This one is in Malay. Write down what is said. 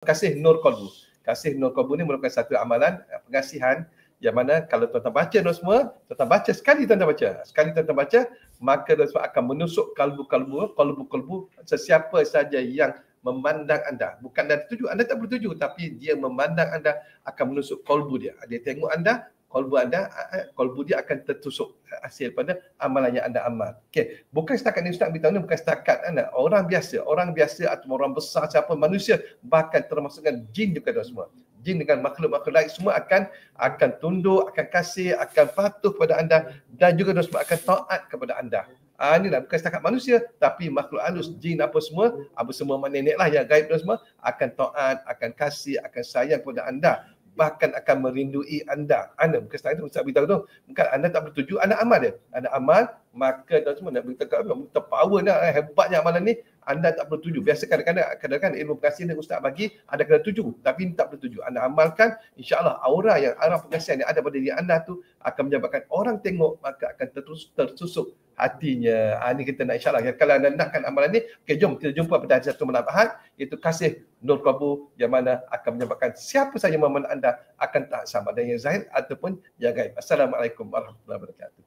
kasih nur qalbu. Kasih nur qalbu ni merupakan satu amalan pengasihan yang mana kalau tuan-tuan baca semua, tuan-tuan baca sekali tuan-tuan baca, maka tuan-tuan akan menusuk kalbu sesiapa saja yang memandang anda. Bukan anda tertuju, anda tak bertuju, tapi dia memandang anda akan menusuk kalbu dia. Dia tengok anda, kalbu dia akan tertusuk hasil pada amalan yang anda amal. Okey, bukan setakat ni Ustaz beritahu ni, bukan setakat anda, orang biasa atau orang besar, siapa manusia, bahkan termasukkan jin juga semua. Jin dengan makhluk-makhluk lain semua akan tunduk, akan kasih, akan patuh kepada anda dan juga semua akan taat kepada anda. Inilah bukan setakat manusia, tapi makhluk halus, jin apa semua nenek lah yang gaib dan semua akan taat, akan kasih, akan sayang kepada anda, bahkan akan merindui anda. Anda bukan setakat itu, Ustaz beritahu tu, bukan anda tak bertuju, anda amal dia. Anda amal, maka dan semua nak beritahu power dah, hebatnya amalan ni. Anda tak bertuju. Biasa kadang-kadang ilmu pengasihan yang Ustaz bagi, anda kena tuju, tapi tak bertuju. Anda amalkan, insya-Allah aura pengasihan yang ada pada diri anda tu akan menyebabkan orang tengok, maka akan tersusuk hatinya. Ini kita nak, insya-Allah. Kalau anda nakkan amalan ni, okey, jom kita jumpa pada satu malam Ahad, iaitu kasih nur qalbu, yang mana akan menyebabkan siapa saja memandang anda akan taat sama ada yang zahir ataupun yang gaib. Assalamualaikum warahmatullahi wabarakatuh.